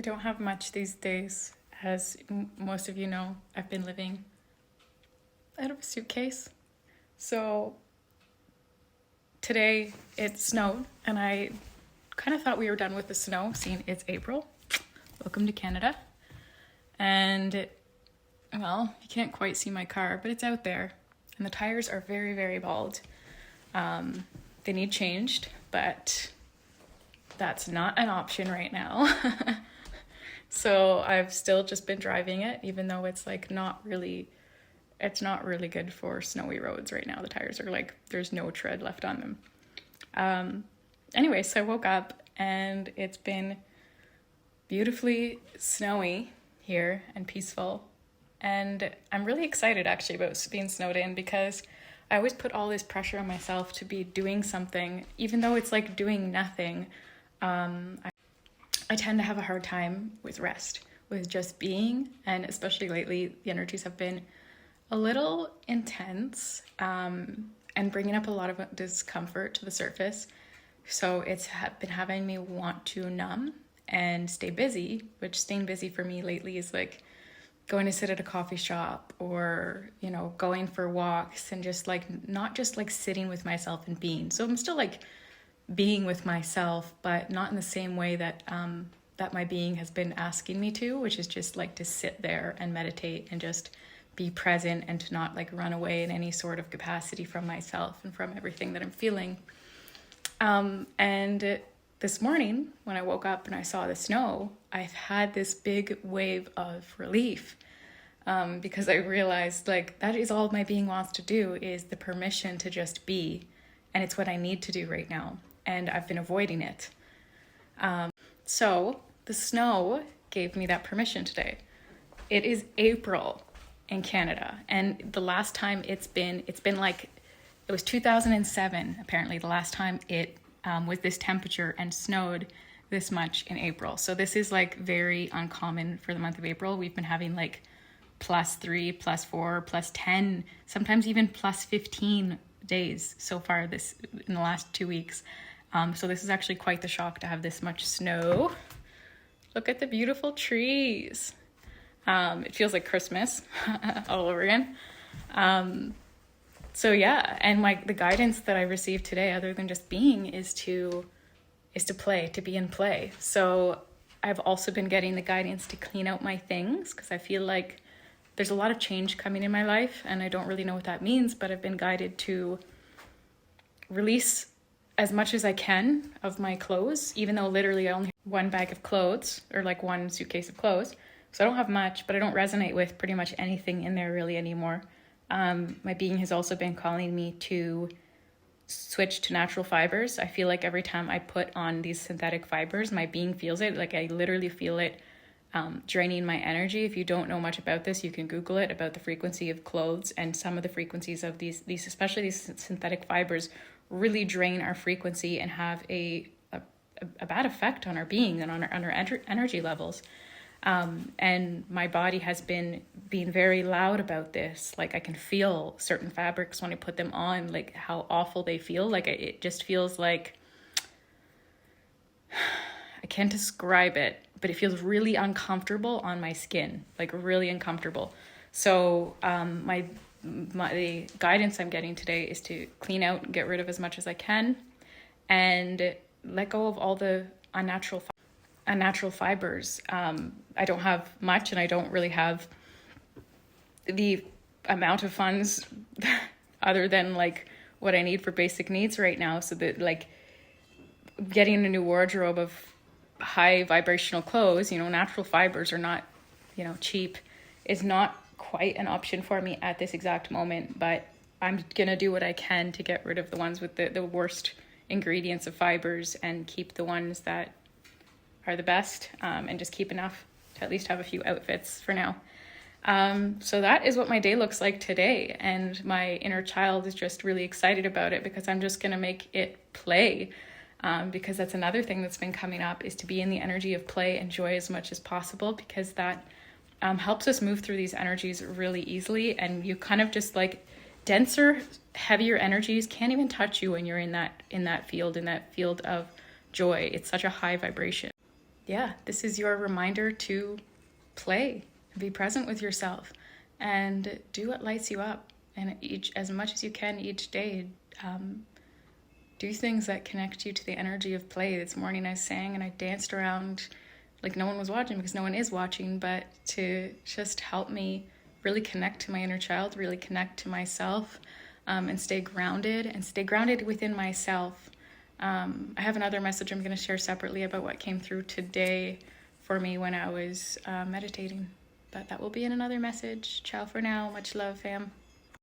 I don't have much these days. As most of you know, I've been living out of a suitcase. So today it snowed, and I kind of thought we were done with the snow, seeing it's April. Welcome to Canada. And well, you can't quite see my car, but it's out there. And the tires are very, very bald. They need changed, but that's not an option right now. So I've still just been driving it, even though it's not really good for snowy roads right now. The tires are there's no tread left on them. Anyway, so I woke up and it's been beautifully snowy here and peaceful. And I'm really excited actually about being snowed in, because I always put all this pressure on myself to be doing something, even though it's like doing nothing. I tend to have a hard time with rest, with just being, and especially lately, the energies have been a little intense and bringing up a lot of discomfort to the surface. So it's been having me want to numb and stay busy, which staying busy for me lately is like going to sit at a coffee shop or, going for walks and just not just sitting with myself and being. So I'm still being with myself, but not in the same way that that my being has been asking me to, which is just to sit there and meditate and just be present and to not run away in any sort of capacity from myself and from everything that I'm feeling. And this morning when I woke up and I saw the snow, I've had this big wave of relief, because I realized that is all my being wants to do, is the permission to just be. And it's what I need to do right now. And I've been avoiding it. So the snow gave me that permission today. It is April in Canada. And the last time it was 2007, apparently, the last time it was this temperature and snowed this much in April. So this is very uncommon for the month of April. We've been having +3, +4, +10, sometimes even +15 days so far this in the last 2 weeks. So this is actually quite the shock to have this much snow. Look at the beautiful trees. It feels like Christmas all over again. So yeah, and the guidance that I received today, other than just being, is to play, to be in play. So I've also been getting the guidance to clean out my things, because I feel like there's a lot of change coming in my life and I don't really know what that means, but I've been guided to release as much as I can of my clothes, even though literally I only have one bag of clothes, or one suitcase of clothes. So I don't have much, but I don't resonate with pretty much anything in there really anymore. My being has also been calling me to switch to natural fibers. I feel like every time I put on these synthetic fibers, my being feels it. I literally feel it draining my energy. If you don't know much about this, you can Google it, about the frequency of clothes, and some of the frequencies of these especially these synthetic fibers really drain our frequency and have a bad effect on our being and on our energy levels. And my body has been being very loud about this. I can feel certain fabrics when I put them on, how awful they feel. It just feels I can't describe it, but it feels really uncomfortable on my skin, really uncomfortable. So the guidance I'm getting today is to clean out and get rid of as much as I can and let go of all the unnatural fibers. I don't have much, and I don't really have the amount of funds other than what I need for basic needs right now. So that getting a new wardrobe of high vibrational clothes, natural fibers are not, cheap, is not quite an option for me at this exact moment. But I'm gonna do what I can to get rid of the ones with the worst ingredients of fibers and keep the ones that are the best, and just keep enough to at least have a few outfits for now. So that is what my day looks like today, and my inner child is just really excited about it, because I'm just gonna make it play, because that's another thing that's been coming up, is to be in the energy of play and joy as much as possible, because that helps us move through these energies really easily. And you kind of just denser, heavier energies can't even touch you when you're in that field of joy. It's such a high vibration. yeah, this is your reminder to play, be present with yourself, and do what lights you up. And as much as you can each day, do things that connect you to the energy of play. This morning I sang and I danced around like no one was watching, because no one is watching, but to just help me really connect to my inner child, really connect to myself, and stay grounded within myself. I have another message I'm going to share separately about what came through today for me when I was meditating, but that will be in another message. Ciao for now. Much love, fam.